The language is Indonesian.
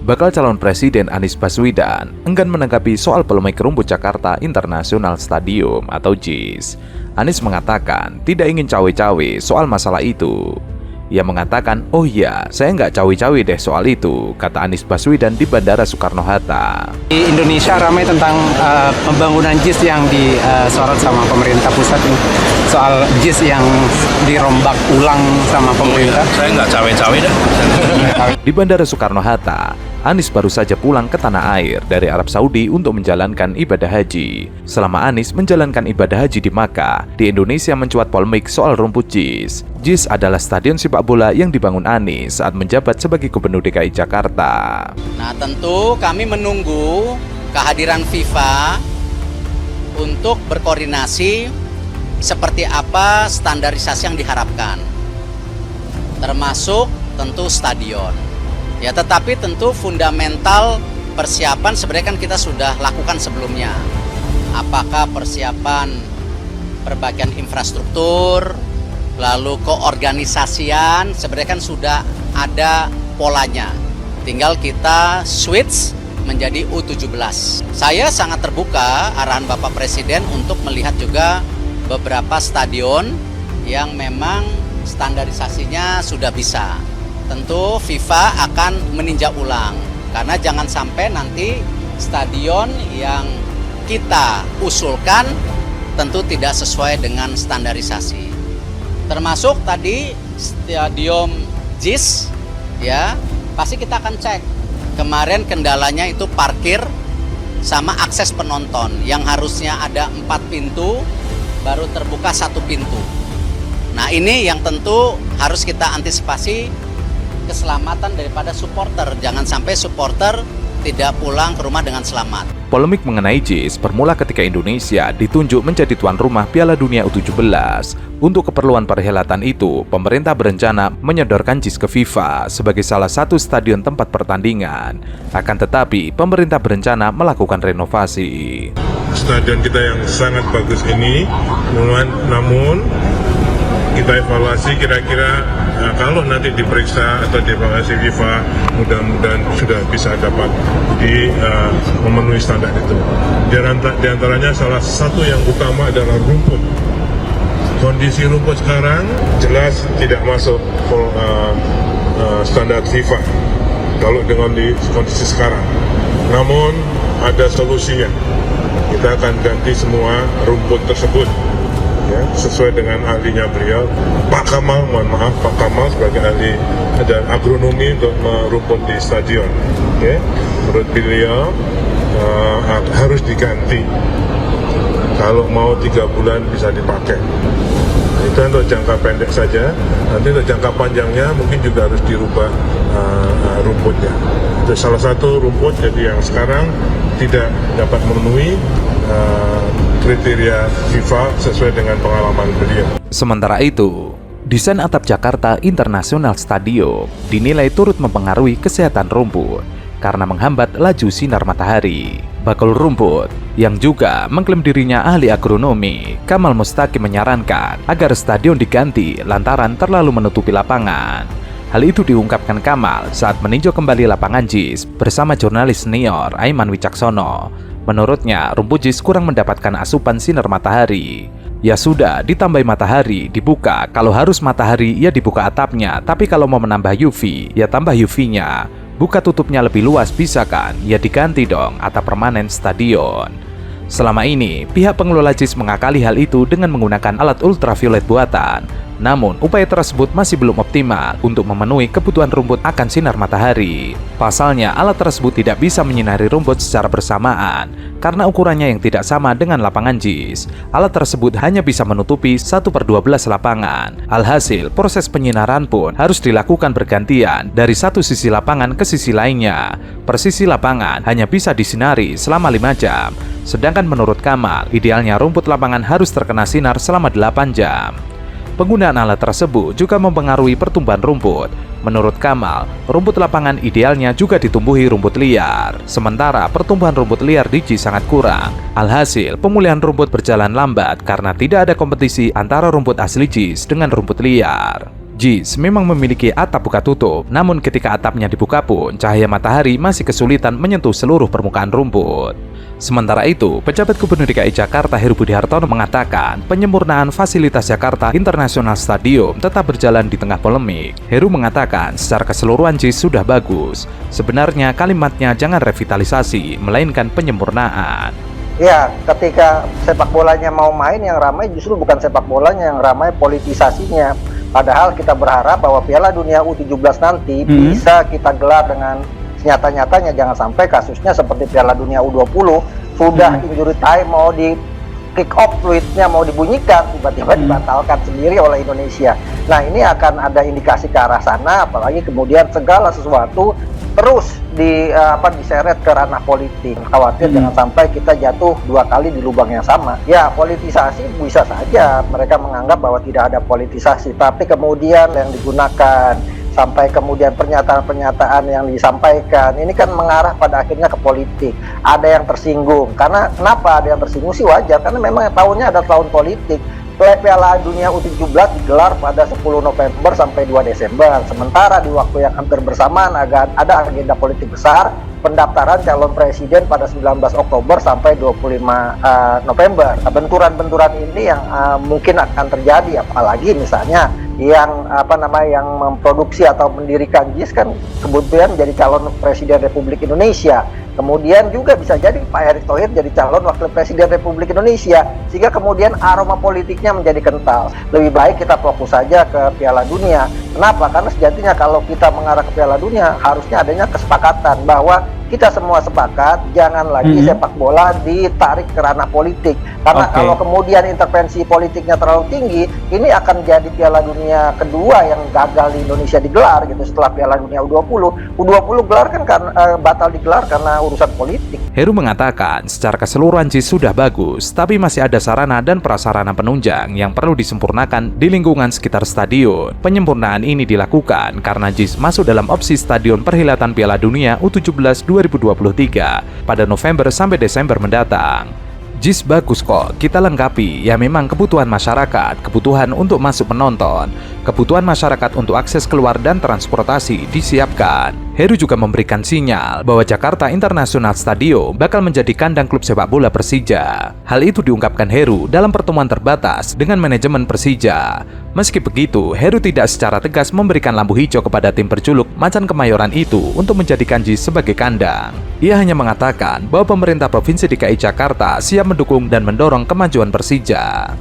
Bakal calon presiden Anies Baswedan enggan menanggapi soal polemik rumput Jakarta International Stadium atau JIS. Anies mengatakan tidak ingin cawe-cawe soal masalah itu. Ia mengatakan, "Oh iya, saya nggak cawe-cawe deh soal itu," kata Anies Baswedan di Bandara Soekarno-Hatta. Di Indonesia ramai tentang pembangunan JIS yang disorot sama pemerintah pusat nih. Soal JIS yang dirombak ulang sama pemerintah. Saya nggak cawe-cawe dah. Di Bandara Soekarno-Hatta, Anies baru saja pulang ke tanah air dari Arab Saudi untuk menjalankan ibadah haji. Selama Anies menjalankan ibadah haji di Makkah, di Indonesia mencuat polemik soal rumput JIS. JIS adalah stadion sepak bola yang dibangun Anies saat menjabat sebagai Gubernur DKI Jakarta. Nah, tentu kami menunggu kehadiran FIFA untuk berkoordinasi seperti apa standarisasi yang diharapkan, termasuk tentu stadion. Ya, tetapi tentu fundamental persiapan sebenarnya kan kita sudah lakukan sebelumnya. Apakah persiapan perbaikan infrastruktur, lalu keorganisasian, sebenarnya kan sudah ada polanya. Tinggal kita switch menjadi U17. Saya sangat terbuka arahan Bapak Presiden untuk melihat juga beberapa stadion yang memang standarisasinya sudah bisa. Tentu FIFA akan meninjau ulang, karena jangan sampai nanti stadion yang kita usulkan tentu tidak sesuai dengan standarisasi. Termasuk tadi stadion JIS, ya pasti kita akan cek. Kemarin kendalanya itu parkir sama akses penonton, yang harusnya ada 4 pintu baru terbuka 1 pintu. Nah, ini yang tentu harus kita antisipasi keselamatan daripada supporter. Jangan sampai supporter tidak pulang ke rumah dengan selamat. Polemik mengenai JIS bermula ketika Indonesia ditunjuk menjadi tuan rumah Piala Dunia U17. Untuk keperluan perhelatan itu, pemerintah berencana menyodorkan JIS ke FIFA sebagai salah satu stadion tempat pertandingan. Akan tetapi, pemerintah berencana melakukan renovasi. Stadion kita yang sangat bagus ini, namun kita evaluasi kira-kira kalau nanti diperiksa atau dievaluasi FIFA, mudah-mudahan sudah bisa dapat memenuhi standar itu. Di antaranya salah satu yang utama adalah rumput. Kondisi rumput sekarang jelas tidak masuk standar FIFA kalau dengan di kondisi sekarang. Namun ada solusinya. Kita akan ganti semua rumput tersebut, ya, sesuai dengan ahlinya beliau, Pak Kamal, mohon maaf, Pak Kamal sebagai ahli dan agronomi untuk merumput di stadion. Okay. Menurut beliau harus diganti. Kalau mau 3 bulan bisa dipakai. Nah, itu untuk jangka pendek saja. Nanti untuk jangka panjangnya mungkin juga harus dirubah rumputnya. Itu salah satu rumput jadi yang sekarang tidak dapat memenuhi kriteria FIFA sesuai dengan pengalaman beliau. Sementara itu, desain atap Jakarta International Stadium dinilai turut mempengaruhi kesehatan rumput karena menghambat laju sinar matahari. Bakul rumput, yang juga mengklaim dirinya ahli agronomi, Kamal Mustaqim menyarankan agar stadion diganti lantaran terlalu menutupi lapangan. Hal itu diungkapkan Kamal saat meninjau kembali lapangan JIS bersama jurnalis senior Aiman Wicaksono. Menurutnya, rumput JIS kurang mendapatkan asupan sinar matahari. Ya sudah, ditambah matahari, dibuka. Kalau harus matahari, ya dibuka atapnya. Tapi kalau mau menambah UV, ya tambah UV-nya. Buka tutupnya lebih luas bisa kan? Ya diganti dong atap permanen stadion. Selama ini, pihak pengelola JIS mengakali hal itu dengan menggunakan alat ultraviolet buatan. Namun, upaya tersebut masih belum optimal untuk memenuhi kebutuhan rumput akan sinar matahari. Pasalnya, alat tersebut tidak bisa menyinari rumput secara bersamaan karena ukurannya yang tidak sama dengan lapangan JIS. Alat tersebut hanya bisa menutupi 1/12 lapangan. Alhasil, proses penyinaran pun harus dilakukan bergantian dari satu sisi lapangan ke sisi lainnya. Per sisi lapangan hanya bisa disinari selama 5 jam. Sedangkan menurut Kamal, idealnya rumput lapangan harus terkena sinar selama 8 jam. Penggunaan alat tersebut juga mempengaruhi pertumbuhan rumput. Menurut Kamal, rumput lapangan idealnya juga ditumbuhi rumput liar. Sementara pertumbuhan rumput liar di JIS sangat kurang. Alhasil, pemulihan rumput berjalan lambat karena tidak ada kompetisi antara rumput asli JIS dengan rumput liar. JIS memang memiliki atap buka tutup, namun ketika atapnya dibuka pun cahaya matahari masih kesulitan menyentuh seluruh permukaan rumput. Sementara itu, pejabat Gubernur DKI Jakarta Heru Budi Hartono mengatakan penyempurnaan fasilitas Jakarta International Stadium tetap berjalan di tengah polemik. Heru mengatakan secara keseluruhan JIS sudah bagus. Sebenarnya kalimatnya jangan revitalisasi, melainkan penyempurnaan. Ya, ketika sepak bolanya mau main, yang ramai justru bukan sepak bolanya, yang ramai politisasinya. Padahal kita berharap bahwa Piala Dunia U17 nanti bisa kita gelar dengan senyata-nyatanya. Jangan sampai kasusnya seperti Piala Dunia U20 sudah injury time, mau di kick off fluidnya mau dibunyikan, tiba-tiba dibatalkan sendiri oleh Indonesia. Nah, ini akan ada indikasi ke arah sana, apalagi kemudian segala sesuatu terus diseret ke ranah politik. Khawatir jangan sampai kita jatuh dua kali di lubang yang sama. Ya, politisasi bisa saja mereka menganggap bahwa tidak ada politisasi, tapi kemudian yang digunakan sampai kemudian pernyataan-pernyataan yang disampaikan ini kan mengarah pada akhirnya ke politik. Ada yang tersinggung. Karena kenapa ada yang tersinggung sih wajar, karena memang tahunnya ada tahun politik. Piala Dunia U17 digelar pada 10 November sampai 2 Desember. Sementara di waktu yang hampir bersamaan ada agenda politik besar, pendaftaran calon presiden pada 19 Oktober sampai 25 November. Benturan-benturan ini yang mungkin akan terjadi, apalagi misalnya yang yang memproduksi atau mendirikan JIS kan kemudian jadi calon presiden Republik Indonesia. Kemudian juga bisa jadi Pak Erick Thohir jadi calon wakil presiden Republik Indonesia, sehingga kemudian aroma politiknya menjadi kental. Lebih baik kita fokus saja ke Piala Dunia. Kenapa? Karena sejatinya kalau kita mengarah ke Piala Dunia harusnya adanya kesepakatan bahwa kita semua sepakat jangan lagi sepak bola ditarik ke ranah politik. Karena kalau kemudian intervensi politiknya terlalu tinggi, ini akan jadi Piala Dunia kedua yang gagal di Indonesia digelar gitu setelah Piala Dunia U20. U20 gelar kan batal digelar karena urusan politik. Heru mengatakan secara keseluruhan JIS sudah bagus, tapi masih ada sarana dan prasarana penunjang yang perlu disempurnakan di lingkungan sekitar stadion. Penyempurnaan ini dilakukan karena JIS masuk dalam opsi Stadion Perhelatan Piala Dunia U17 2023 pada November sampai Desember mendatang. JIS bagus kok, kita lengkapi. Ya memang kebutuhan masyarakat, kebutuhan untuk masuk penonton, kebutuhan masyarakat untuk akses keluar dan transportasi disiapkan. Heru juga memberikan sinyal bahwa Jakarta International Stadium bakal menjadi kandang klub sepak bola Persija. Hal itu diungkapkan Heru dalam pertemuan terbatas dengan manajemen Persija. Meski begitu, Heru tidak secara tegas memberikan lampu hijau kepada tim berjuluk Macan Kemayoran itu untuk menjadikan JIS sebagai kandang. Ia hanya mengatakan bahwa pemerintah Provinsi DKI Jakarta siap mendukung dan mendorong kemajuan Persija.